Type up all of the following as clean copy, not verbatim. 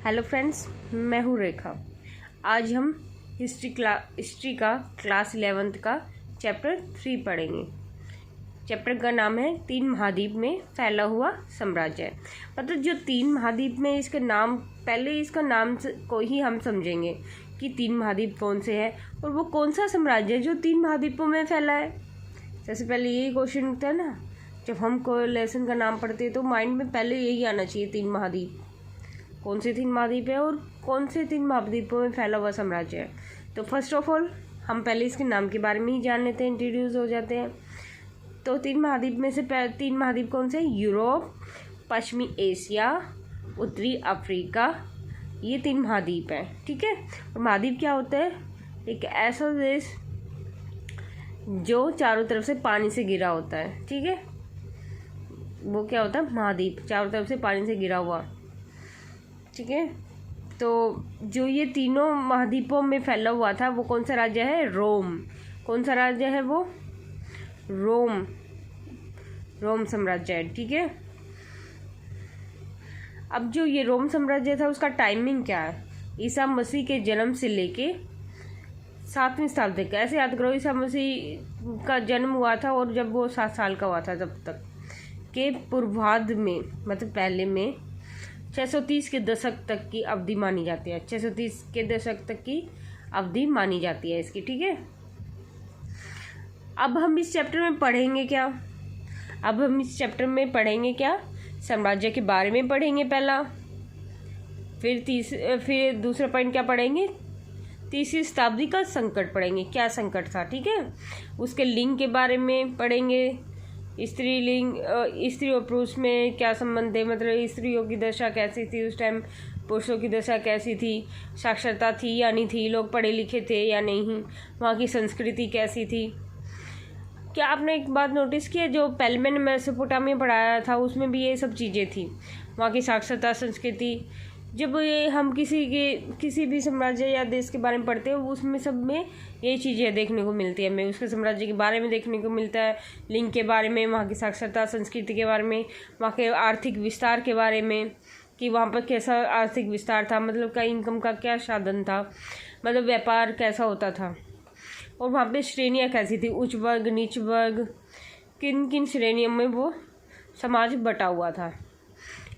Hello friends, मैं हूँ रेखा। आज हम हिस्ट्री का क्लास 11th का चैप्टर 3 पढ़ेंगे। चैप्टर का नाम है 3 महाद्वीप में फैला हुआ साम्राज्य। मतलब जो 3 महाद्वीप में इसका नाम, पहले इसका नाम को ही हम समझेंगे कि 3 महाद्वीप कौन से हैं और वो कौन सा साम्राज्य है जो 3 महाद्वीपों में फैला है। सबसे पहले यही क्वेश्चन उठता है ना, जब हम कोई लेसन का नाम पढ़ते हैं तो माइंड में पहले यही आना चाहिए, 3 महाद्वीप कौन से 3 महाद्वीप है और कौन से 3 महाद्वीपों में फैला हुआ साम्राज्य है। तो फर्स्ट ऑफ ऑल हम पहले इसके नाम के बारे में ही जान लेते हैं, इंट्रोड्यूस हो जाते हैं। तो 3 महाद्वीप में से 3 महाद्वीप कौन से? यूरोप, पश्चिमी एशिया, उत्तरी अफ्रीका, ये 3 महाद्वीप हैं। ठीक है। और महाद्वीप क्या होता है? एक ऐसा देश जो चारों तरफ से पानी से घिरा होता है। ठीक है, वो क्या होता है? महाद्वीप, चारों तरफ से पानी से घिरा हुआ। ठीक है। तो जो ये तीनों महाद्वीपों में फैला हुआ था वो कौन सा राज्य है? रोम। कौन सा राज्य है वो? रोम साम्राज्य है। ठीक है। अब जो ये रोम साम्राज्य था उसका टाइमिंग क्या है? ईसा मसीह के जन्म से लेके 7वीं शताब्दी तक। ऐसे याद करो, ईसा मसीह का जन्म हुआ था और जब वो 7 साल का हुआ था तब तक के पूर्वार्ध में, मतलब पहले में 630 के दशक तक की अवधि मानी जाती है। 630 के दशक तक की अवधि मानी जाती है इसकी। ठीक है। अब हम इस चैप्टर में पढ़ेंगे क्या? साम्राज्य के बारे में पढ़ेंगे पहला, फिर दूसरा पॉइंट क्या पढ़ेंगे? 3वीं शताब्दी का संकट पढ़ेंगे, क्या संकट था। ठीक है। उसके लिंग के बारे में पढ़ेंगे, स्त्रीलिंग, स्त्री और पुरुष में क्या संबंध है, मतलब स्त्रियों की दशा कैसी थी उस टाइम, पुरुषों की दशा कैसी थी, साक्षरता थी या नहीं थी, लोग पढ़े लिखे थे या नहीं, वहाँ की संस्कृति कैसी थी। क्या आपने एक बात नोटिस की है, जो पहले मैंने मेसोपोटामिया पढ़ाया था उसमें भी ये सब चीज़ें थी, वहाँ की साक्षरता, संस्कृति। जब ये हम किसी भी साम्राज्य या देश के बारे में पढ़ते हैं उसमें सब में यही चीज़ें देखने को मिलती है। हमें उसके साम्राज्य के बारे में देखने को मिलता है, लिंग के बारे में, वहाँ की साक्षरता, संस्कृति के बारे में, वहाँ के आर्थिक विस्तार के बारे में कि वहाँ पर कैसा आर्थिक विस्तार था, मतलब का इनकम का क्या साधन था, मतलब व्यापार कैसा होता था, और वहाँ पर श्रेणियाँ कैसी थी, उच्च वर्ग, नीच वर्ग, किन किन श्रेणियों में वो समाज बटा हुआ था।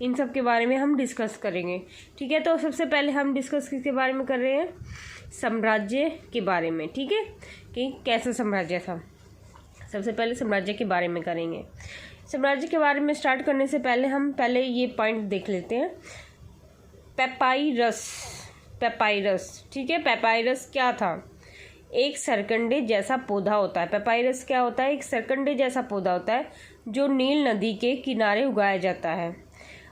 इन सब के बारे में हम डिस्कस करेंगे। ठीक है। तो सबसे पहले हम डिस्कस किसके बारे में कर रहे हैं? साम्राज्य के बारे में। ठीक है, कि कैसा साम्राज्य था। सबसे पहले साम्राज्य के बारे में करेंगे। साम्राज्य के बारे में स्टार्ट करने से पहले हम ये पॉइंट देख लेते हैं। पेपाइरस। ठीक है। पेपाइरस क्या था? एक सरकंडे जैसा पौधा होता है। पेपाइरस क्या होता है? एक सरकंडे जैसा पौधा होता है जो नील नदी के किनारे उगाया जाता है।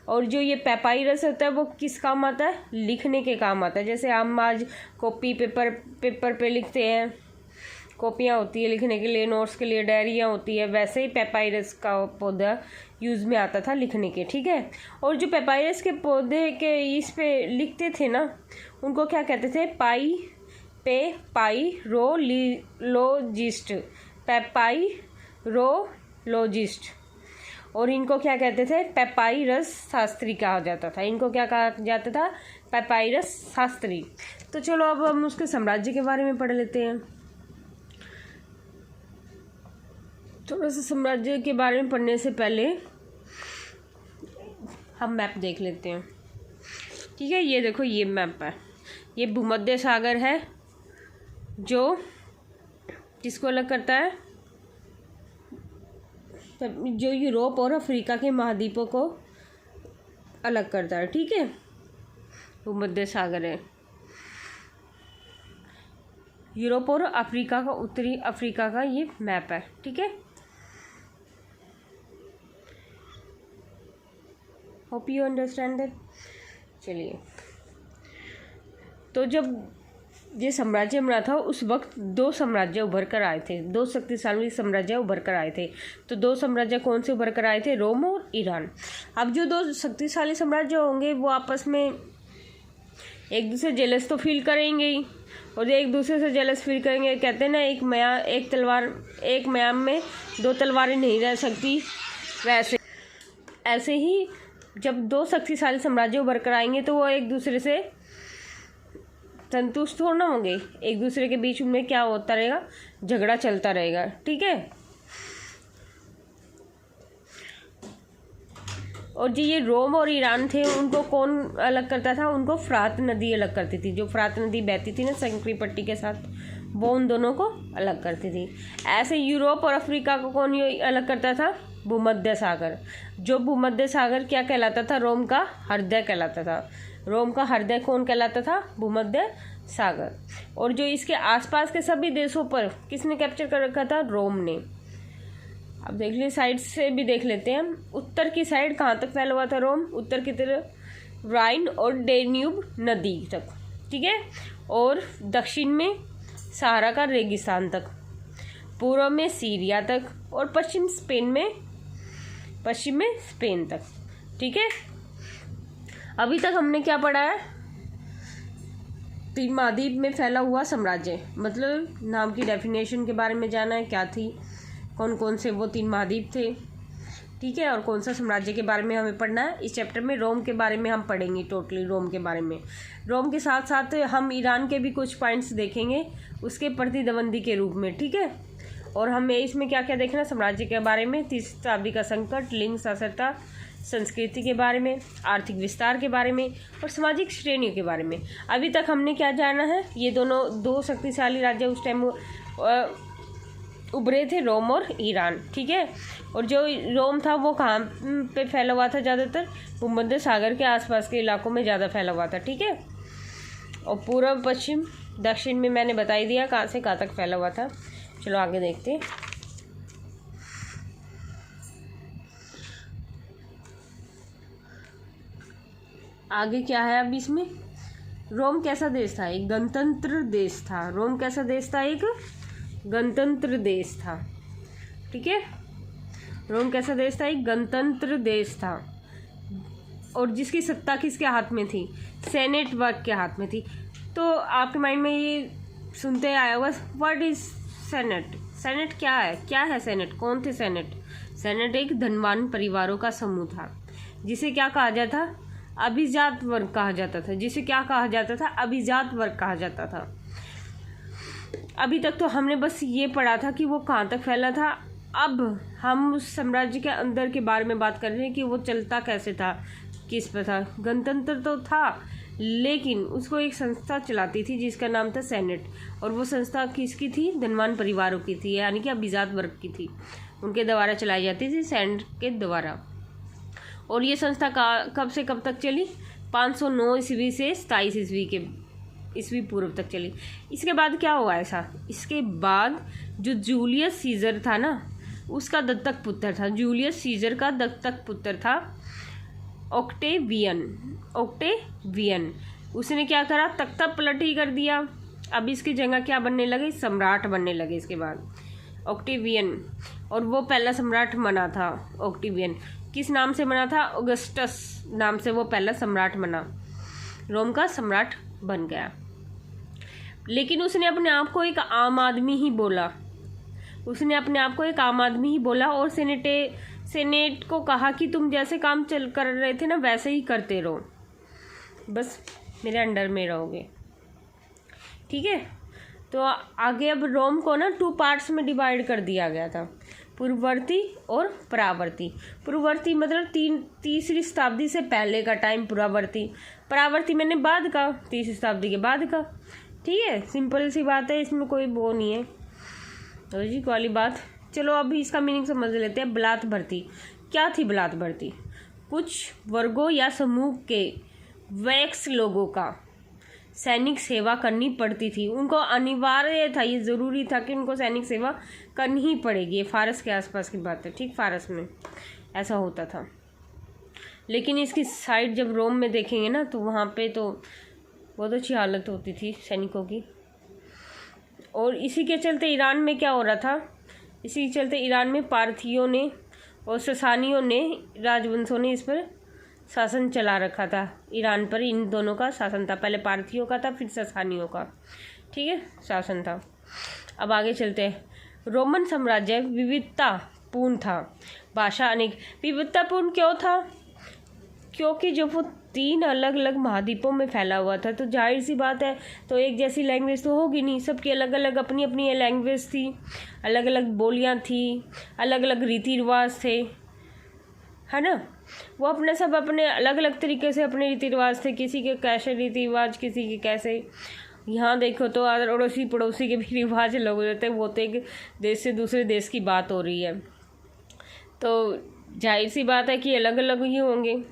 और जो ये पेपाइरस होता है वो किस काम आता है? लिखने के काम आता है। जैसे हम आज कॉपी पेपर पे लिखते हैं, कॉपियाँ होती है लिखने के लिए, नोट्स के लिए डायरियाँ होती है, वैसे ही पेपाइरस का पौधा यूज़ में आता था लिखने के। ठीक है। और जो पेपाइरस के पौधे के इस पे लिखते थे ना, उनको क्या कहते थे? पेपाइरोलॉजिस्ट। और इनको क्या कहते थे? पेपाइरस शास्त्री कहा जाता था। इनको क्या कहा जाता था? पेपाइरस शास्त्री। तो चलो अब हम उसके साम्राज्य के बारे में पढ़ लेते हैं। थोड़ा सा साम्राज्य के बारे में पढ़ने से पहले हम मैप देख लेते हैं। ठीक है। ये देखो, ये मैप है, ये भूमध्य सागर है जो किसको अलग करता है? जो यूरोप और अफ्रीका के महाद्वीपों को अलग करता है। ठीक है। भूमध्य सागर है, यूरोप और अफ्रीका का, उत्तरी अफ्रीका का ये मैप है। ठीक है। Hope you understand that. चलिए, तो जब ये साम्राज्य बना था उस वक्त 2 साम्राज्य उभर कर आए थे, 2 शक्तिशाली साम्राज्य उभर कर आए थे। तो 2 साम्राज्य कौन से उभर कर आए थे? रोम और ईरान। अब जो 2 शक्तिशाली साम्राज्य होंगे वो आपस में एक दूसरे जेलस तो फील करेंगे ही, और एक दूसरे से जेलस फील करेंगे। कहते हैं ना, एक म्यान में 2 तलवारें नहीं रह सकती, वैसे ऐसे ही जब दो शक्तिशाली साम्राज्य उभर कर आएंगे तो वो एक दूसरे से संतुष्ट थोड़ा ना होंगे, एक दूसरे के बीच में क्या होता रहेगा, झगड़ा चलता रहेगा। ठीक है। और जो ये रोम और ईरान थे उनको कौन अलग करता था, उनको फ्रात नदी अलग करती थी। जो फ्रात नदी बहती थी ना संकरी पट्टी के साथ, वो उन दोनों को अलग करती थी। ऐसे यूरोप और अफ्रीका को कौन अलग करता था, भूमध्य सागर। जो भूमध्य सागर क्या कहलाता था, रोम का हृदय कहलाता था। रोम का हृदय कौन कहलाता था, भूमध्य सागर। और जो इसके आसपास के सभी देशों पर किसने कैप्चर कर रखा था, रोम ने। अब देख लीजिए साइड से भी देख लेते हैं। उत्तर की साइड कहाँ तक फैला हुआ था रोम, उत्तर की तरफ राइन और डेन्यूब नदी तक। ठीक है। और दक्षिण में सहारा का रेगिस्तान तक, पूर्व में सीरिया तक, और पश्चिम में स्पेन तक। ठीक है। अभी तक हमने क्या पढ़ा है, तीन महाद्वीप में फैला हुआ साम्राज्य, मतलब नाम की डेफिनेशन के बारे में जाना है, क्या थी, कौन कौन से वो तीन महाद्वीप थे। ठीक है। और कौन सा साम्राज्य के बारे में हमें पढ़ना है। इस चैप्टर में रोम के बारे में हम पढ़ेंगे, टोटली रोम के बारे में। रोम के साथ साथ हम ईरान के भी कुछ पॉइंट्स देखेंगे उसके प्रतिद्वंदी के रूप में। ठीक है। और हमें इसमें क्या क्या देखना, साम्राज्य के बारे में, तीसरी शताब्दी का संकट, लिंग साक्षरता, संस्कृति के बारे में, आर्थिक विस्तार के बारे में, और सामाजिक श्रेणियों के बारे में। अभी तक हमने क्या जाना है, ये दो शक्तिशाली राज्य उस टाइम उभरे थे, रोम और ईरान। ठीक है। और जो रोम था वो कहाँ पे फैला हुआ था, ज़्यादातर भूमध्य सागर के आसपास के इलाकों में ज़्यादा फैला हुआ था। ठीक है। और पूर्व पश्चिम दक्षिण में मैंने बता ही दिया कहाँ से कहाँ तक फैला हुआ था। चलो आगे देखते हैं। आगे क्या है अब इसमें, रोम कैसा देश था, एक गणतंत्र देश था। रोम कैसा देश था, एक गणतंत्र देश था। ठीक है। रोम कैसा देश था, एक गणतंत्र देश था। और जिसकी सत्ता किसके हाथ में थी, सेनेट वर्ग के हाथ में थी। तो आपके माइंड में ये सुनते आया होगा, व्हाट इज सेनेट। सेनेट क्या है सेनेट, कौन थे सेनेट। सेनेट एक धनवान परिवारों का समूह था, जिसे क्या कहा जाता, अभिजात वर्ग कहा जाता था। जिसे क्या कहा जाता था, अभिजात वर्ग कहा जाता था। अभी तक तो हमने बस ये पढ़ा था कि वो कहाँ तक फैला था। अब हम उस साम्राज्य के अंदर के बारे में बात कर रहे हैं कि वो चलता कैसे था, किस पर था। गणतंत्र तो था, लेकिन उसको एक संस्था चलाती थी जिसका नाम था सेनेट। और वो संस्था किसकी थी, धनवान परिवारों की थी, यानी कि अभिजात वर्ग की थी। उनके द्वारा चलाई जाती थी, सेनेट के द्वारा। और ये संस्था कब से कब तक चली, 509 ईस्वी से 27 ईस्वी पूर्व तक चली। इसके बाद क्या हुआ ऐसा, इसके बाद जो जूलियस सीजर था ना, उसका दत्तक पुत्र था। जूलियस सीजर का दत्तक पुत्र था ओक्टेवियन। उसने क्या करा, तख्ता पलटी कर दिया। अब इसकी जगह क्या बनने लगे, सम्राट बनने लगे इसके बाद, ओक्टेवियन। और वो पहला सम्राट बना था ओक्टेवियन। किस नाम से बना था, ऑगस्टस नाम से वो पहला सम्राट बना, रोम का सम्राट बन गया। लेकिन उसने अपने आप को एक आम आदमी ही बोला। और सेनेट को कहा कि तुम जैसे काम चल कर रहे थे ना, वैसे ही करते रहो, बस मेरे अंडर में रहोगे। ठीक है। तो आगे अब रोम को ना 2 पार्ट्स में डिवाइड कर दिया गया था, पूर्ववर्ती और परावर्ती। पूर्ववर्ती मतलब तीसरी शताब्दी से पहले का टाइम पूर्ववर्ती। परावर्ती मैंने बाद का, तीसरी शताब्दी के बाद का। ठीक है। सिंपल सी बात है, इसमें कोई वो नहीं है लॉजिक वाली बात। चलो अभी इसका मीनिंग समझ लेते हैं। बलात् भर्ती क्या थी। बलात् भर्ती कुछ वर्गों या समूह के वैक्स लोगों का सैनिक सेवा करनी पड़ती थी। उनको अनिवार्य था, ये ज़रूरी था कि उनको सैनिक सेवा करनी ही पड़ेगी। ये फारस के आसपास की बात है। ठीक, फारस में ऐसा होता था। लेकिन इसकी साइड जब रोम में देखेंगे ना, तो वहाँ पे तो बहुत अच्छी हालत होती थी सैनिकों की। और इसी के चलते ईरान में क्या हो रहा था, इसी के चलते ईरान में पारथियों ने और ससानियों ने, राजवंशों ने इस पर शासन चला रखा था। ईरान पर इन दोनों का शासन था, पहले पारथियों का था, फिर ससानियों का। ठीक है, शासन था। अब आगे चलते हैं। रोमन साम्राज्य विविधतापूर्ण था, भाषा अनेक। विविधतापूर्ण क्यों था, क्योंकि जब वो 3 अलग अलग महाद्वीपों में फैला हुआ था तो जाहिर सी बात है, तो एक जैसी लैंग्वेज तो होगी नहीं, सबकी अलग अलग अपनी अपनी लैंग्वेज थी, अलग अलग बोलियां थी, अलग अलग रीति रिवाज थे, है ना। वो अपने सब अपने अलग अलग तरीके से अपने रीति रिवाज थे, किसी के कैसे रीति रिवाज, किसी के कैसे। यहाँ देखो तो अड़ोसी पड़ोसी के भी रिवाज अलग हो जाते हैं, वो तो एक देश से दूसरे देश की बात हो रही है, तो जाहिर सी बात है कि अलग अलग ही होंगे,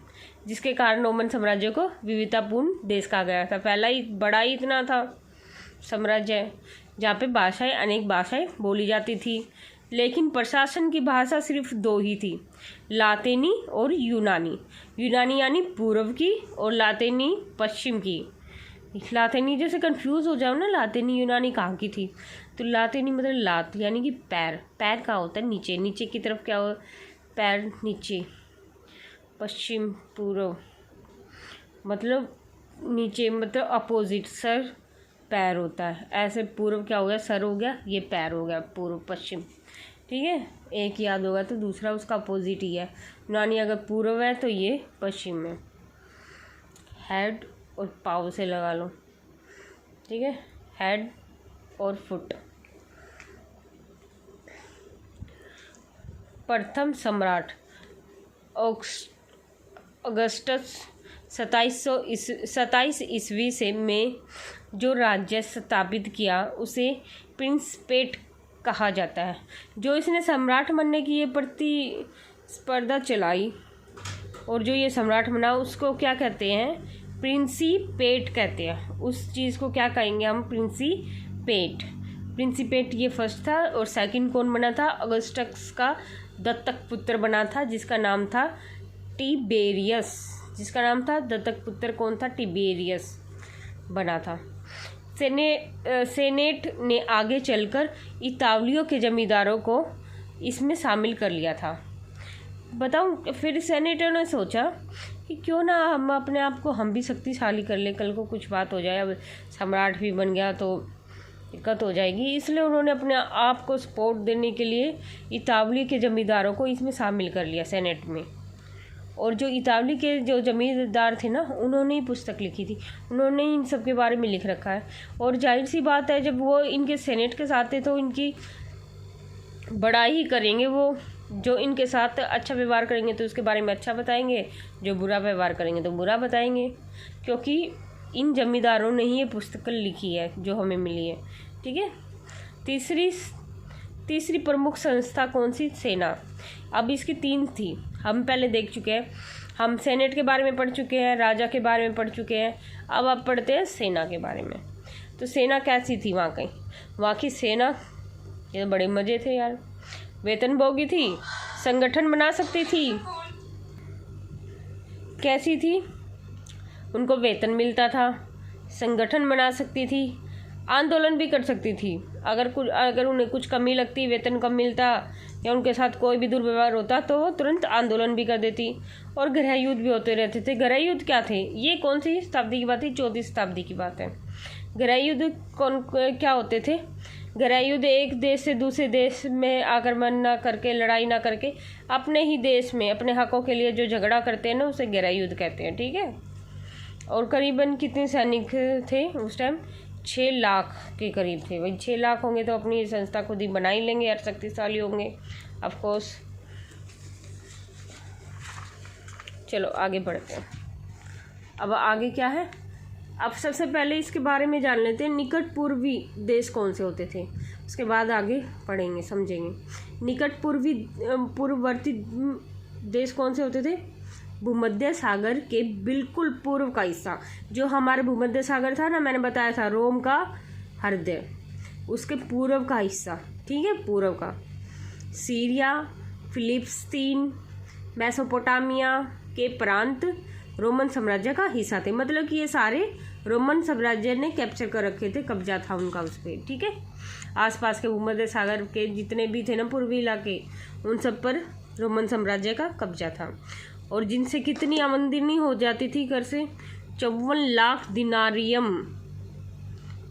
जिसके कारण रोमन साम्राज्य को विविधतापूर्ण देश कहा गया था। पहला ही बड़ा ही इतना था साम्राज्य, जहाँ पे भाषाएं अनेक भाषाएं बोली जाती थी, लेकिन प्रशासन की भाषा सिर्फ 2 ही थी, लातीनी और यूनानी। यूनानी यानी पूर्व की और लातीनी पश्चिम की। लातीनी जैसे कंफ्यूज हो जाओ ना, लातीनी यूनानी कहाँ की थी, तो लातीनी मतलब लात यानी कि पैर, पैर कहाँ होता है नीचे, नीचे की तरफ क्या हो, पैर नीचे, पश्चिम पूर्व मतलब नीचे मतलब अपोजिट, सर पैर होता है, ऐसे पूर्व क्या हो गया, सर हो गया, ये पैर हो गया, पूर्व पश्चिम, ठीक है। एक याद होगा तो दूसरा उसका अपोजिट ही है, यूनानी अगर पूर्व है तो ये पश्चिम में। हेड और पाव से लगा लो, ठीक है, हेड और फुट। प्रथम सम्राट अगस्टस 27 ईस्वी से में जो राज्य स्थापित किया उसे प्रिंसपेट कहा जाता है। जो इसने सम्राट बनने की ये प्रतिस्पर्धा चलाई और जो ये सम्राट बना उसको क्या कहते हैं, प्रिंसिपेट कहते हैं। उस चीज़ को क्या कहेंगे हम, प्रिंसिपेट। प्रिंसिपेट ये फर्स्ट था, और सेकंड कौन बना था, अगस्टस का दत्तक पुत्र बना था, जिसका नाम था टिबेरियस। जिसका नाम था दत्तक पुत्र कौन था, टिबेरियस बना था। सेनेट ने आगे चलकर इतालियों के जमींदारों को इसमें शामिल कर लिया था। बताऊं, फिर सेनेटर ने सोचा कि क्यों ना हम अपने आप को हम भी शक्तिशाली कर ले, कल को कुछ बात हो जाए, अब सम्राट भी बन गया तो दिक्कत हो जाएगी, इसलिए उन्होंने अपने आप को सपोर्ट देने के लिए इतावली के जमींदारों को इसमें शामिल कर लिया सेनेट में। और जो इतावली के जो जमींदार थे ना, उन्होंने ही पुस्तक लिखी थी, उन्होंने इन सब के बारे में लिख रखा है। और जाहिर सी बात है, जब वो इनके सेनेट के साथ थे तो इनकी बड़ाई ही करेंगे, वो जो इनके साथ अच्छा व्यवहार करेंगे तो उसके बारे में अच्छा बताएंगे, जो बुरा व्यवहार करेंगे तो बुरा बताएंगे, क्योंकि इन जमींदारों ने ही ये पुस्तक लिखी है जो हमें मिली है, ठीक है। तीसरी प्रमुख संस्था कौन सी, सेना। अब इसकी 3 थी, हम पहले देख चुके हैं, हम सेनेट के बारे में पढ़ चुके हैं, राजा के बारे में पढ़ चुके हैं, अब आप पढ़ते हैं सेना के बारे में। तो सेना कैसी थी वहाँ की सेना, ये बड़े मज़े थे यार। वेतनभोगी थी, संगठन बना सकती थी, कैसी थी, उनको वेतन मिलता था, संगठन बना सकती थी, आंदोलन भी कर सकती थी। अगर उन्हें कुछ कमी लगती, वेतन कम मिलता या उनके साथ कोई भी दुर्व्यवहार होता तो वो तुरंत आंदोलन भी कर देती। और गृह युद्ध भी होते रहते थे। गृह युद्ध क्या थे, ये कौन सी शताब्दी की बात है, 14वीं शताब्दी की बात है। गृह युद्ध क्या होते थे, गृह युद्ध एक देश से दूसरे देश में आक्रमण ना करके, लड़ाई ना करके, अपने ही देश में अपने हकों के लिए जो झगड़ा करते हैं ना, उसे गृह युद्ध कहते हैं, ठीक है। और करीबन कितने सैनिक थे उस टाइम, 6 लाख के करीब थे। वही 6 लाख होंगे तो अपनी संस्था खुद ही बना ही लेंगे यार, शक्तिशाली होंगे ऑफ कोर्स। चलो आगे बढ़ते हैं। अब आगे क्या है, अब सबसे पहले इसके बारे में जान लेते हैं, निकट पूर्वी देश कौन से होते थे, उसके बाद आगे पढ़ेंगे समझेंगे। निकट पूर्ववर्ती देश कौन से होते थे, भूमध्य सागर के बिल्कुल पूर्व का हिस्सा, जो हमारे भूमध्य सागर था ना, मैंने बताया था रोम का हृदय, उसके पूर्व का हिस्सा, ठीक है, पूर्व का। सीरिया, फिलिस्तीन, मेसोपोटामिया के प्रांत रोमन साम्राज्य का हिस्सा थे। मतलब कि ये सारे रोमन साम्राज्य ने कैप्चर कर रखे थे, कब्जा था उनका उस पर, ठीक है। आसपास के भूमध्य सागर के जितने भी थे ना पूर्वी इलाके, उन सब पर रोमन साम्राज्य का कब्जा था। और जिनसे कितनी आमदनी हो जाती थी कर से, 54 लाख दिनारियम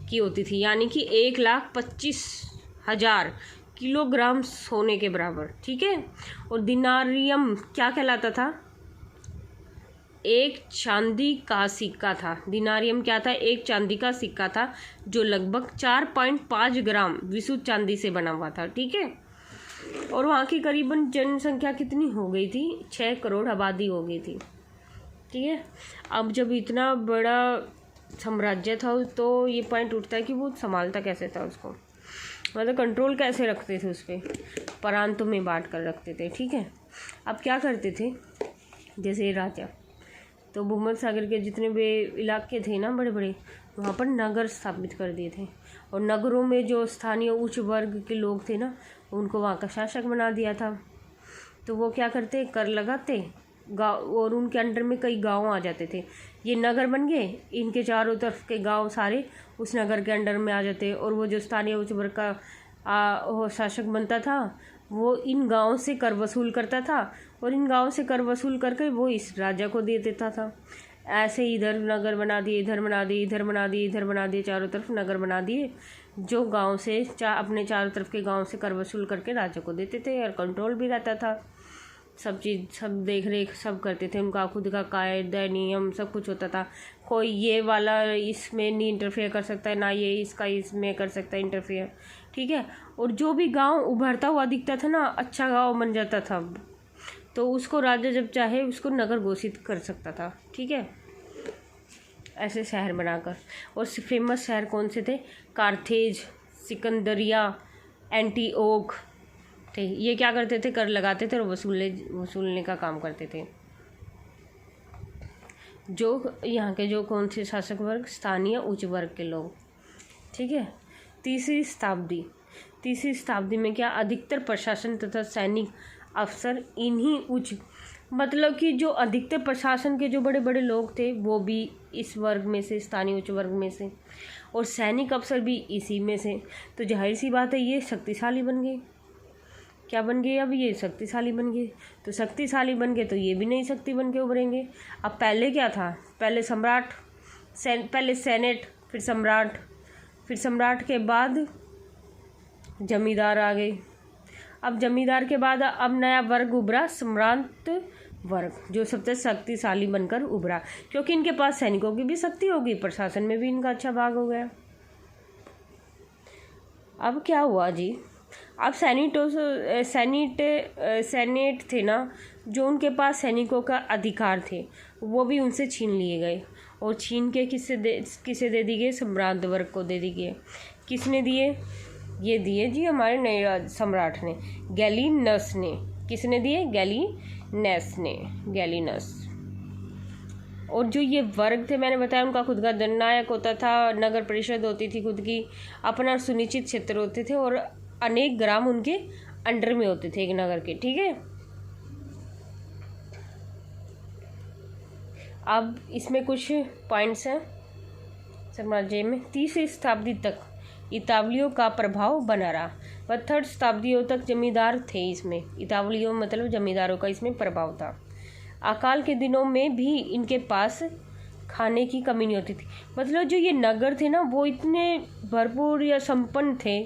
की होती थी, यानी कि 1,25,000 किलोग्राम सोने के बराबर, ठीक है। और दिनारियम क्या कहलाता था, एक चांदी का सिक्का था। दिनारियम क्या था? एक चांदी का सिक्का था जो लगभग 4.5 ग्राम विशुद्ध चांदी से बना हुआ था। ठीक है, और वहाँ की करीबन जनसंख्या कितनी हो गई थी? 6 करोड़ आबादी हो गई थी। ठीक है, अब जब इतना बड़ा साम्राज्य था तो ये पॉइंट उठता है कि वो संभालता कैसे था उसको, मतलब कंट्रोल कैसे रखते थे उस पर, प्रांतों में बांट कर रखते थे। ठीक है, अब क्या करते थे, जैसे राजा तो भूमध्य सागर के जितने भी इलाके थे ना बड़े बड़े, वहाँ पर नगर स्थापित कर दिए थे, और नगरों में जो स्थानीय उच्च वर्ग के लोग थे ना, उनको वहाँ का शासक बना दिया था। तो वो क्या करते, कर लगाते गाँव, और उनके अंडर में कई गांव आ जाते थे। ये नगर बन गए, इनके चारों तरफ के गांव सारे उस नगर के अंडर में आ जाते, और वो जो स्थानीय उच्च वर्ग का वो शासक बनता था, वो इन गाँव से कर वसूल करता था, और इन गाँव से कर वसूल करके वो इस राजा को दे देता था। ऐसे इधर नगर बना दिए, इधर बना दिए, इधर बना दिए, इधर बना दिए, चारों तरफ नगर बना दिए, जो गांव से अपने चारों तरफ के गांव से कर वसूल करके राजा को देते थे, और कंट्रोल भी रहता था। सब चीज़, सब देख रेख सब करते थे, उनका खुद का कायदा नियम सब कुछ होता था। कोई ये वाला इसमें नहीं इंटरफेयर कर सकता है, ना ये इसका इसमें कर सकता है इंटरफेयर। ठीक है, और जो भी गांव उभरता हुआ दिखता था ना, अच्छा गांव बन जाता था, तो उसको राजा जब चाहे उसको नगर घोषित कर सकता था। ठीक है, ऐसे शहर बनाकर। और फेमस शहर कौन से थे? कार्थेज, सिकंदरिया, एंटीओक थे। ये क्या करते थे? कर लगाते थे और वसूलने का काम करते थे। जो यहाँ के जो कौन से शासक वर्ग? स्थानीय उच्च वर्ग के लोग। ठीक है, तीसरी शताब्दी में क्या? अधिकतर प्रशासन तथा सैनिक अफसर इन्हीं उच्च, मतलब कि जो अधिकतर प्रशासन के जो बड़े बड़े लोग थे वो भी इस वर्ग में से, स्थानीय उच्च वर्ग में से, और सैनिक अफसर भी इसी में से। तो जाहिर सी बात है ये शक्तिशाली बन गए। क्या बन गए? अब ये शक्तिशाली बन गए। तो शक्तिशाली बन गए तो ये भी नई शक्ति बन के उभरेंगे। अब पहले क्या था? पहले सम्राट, पहले सेनेट, फिर सम्राट, फिर सम्राट के बाद जमींदार आ गए। अब जमींदार के बाद अब नया वर्ग उभरा, सम्रांत वर्ग, जो सबसे शक्तिशाली बनकर उभरा, क्योंकि इनके पास सैनिकों की भी शक्ति होगी, प्रशासन में भी इनका अच्छा भाग हो गया। अब क्या हुआ जी? अब सेनेट थे ना, जो उनके पास सैनिकों का अधिकार थे, वो भी उनसे छीन लिए गए, और छीन के किसे दे दी गई? सम्रांत वर्ग को दे दी गई। किसने दिए? ये दिए जी हमारे नए सम्राट ने, गैलिनस ने। किसने दिए? गैलिनस। और जो ये वर्ग थे मैंने बताया, उनका खुद का दंडनायक होता था, नगर परिषद होती थी खुद की, अपना सुनिश्चित क्षेत्र होते थे, और अनेक ग्राम उनके अंडर में होते थे एक नगर के। ठीक है, अब इसमें कुछ पॉइंट्स हैं साम्राज्य में। तीसरी शताब्दी तक इतावलियों का प्रभाव बना रहा, व 3rd शताब्दियों तक जमींदार थे इसमें। इतावलियों मतलब जमींदारों का इसमें प्रभाव था। अकाल के दिनों में भी इनके पास खाने की कमी नहीं होती थी। मतलब जो ये नगर थे ना, वो इतने भरपूर या संपन्न थे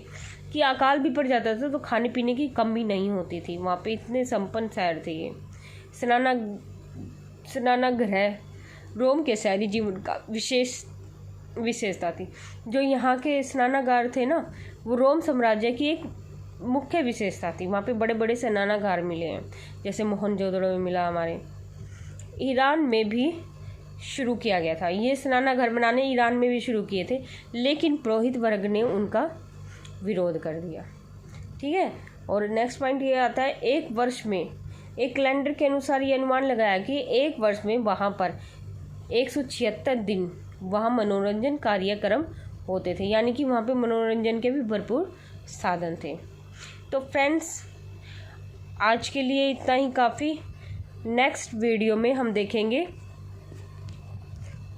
कि अकाल भी पड़ जाता था तो खाने पीने की कमी नहीं होती थी। वहाँ पे इतने संपन्न शहर थे ये। स्नानागृह रोम के शहरी जीवन का विशेषता थी। जो यहाँ के स्नानागार थे ना, वो रोम साम्राज्य की एक मुख्य विशेषता थी। वहाँ पे बड़े बड़े स्नानागार मिले हैं, जैसे मोहनजोदड़ो में मिला हमारे। ईरान में भी शुरू किया गया था ये स्नानागार बनाने, ईरान में भी शुरू किए थे, लेकिन पुरोहित वर्ग ने उनका विरोध कर दिया। ठीक है, और नेक्स्ट पॉइंट ये आता है, एक वर्ष में, एक कैलेंडर के अनुसार ये अनुमान लगाया कि एक वर्ष में वहाँ पर 176 दिन वहाँ मनोरंजन कार्यक्रम होते थे, यानी कि वहाँ पे मनोरंजन के भी भरपूर साधन थे। तो फ्रेंड्स, आज के लिए इतना ही काफ़ी। नेक्स्ट वीडियो में हम देखेंगे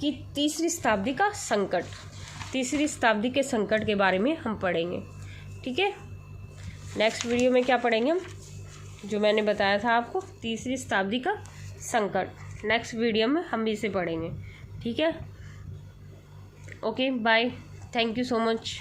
कि तीसरी शताब्दी का संकट, तीसरी शताब्दी के संकट के बारे में हम पढ़ेंगे। ठीक है, नेक्स्ट वीडियो में क्या पढ़ेंगे हम, जो मैंने बताया था आपको, तीसरी शताब्दी का संकट। नेक्स्ट वीडियो में हम इसे पढ़ेंगे। ठीक है, okay, bye, thank you so much.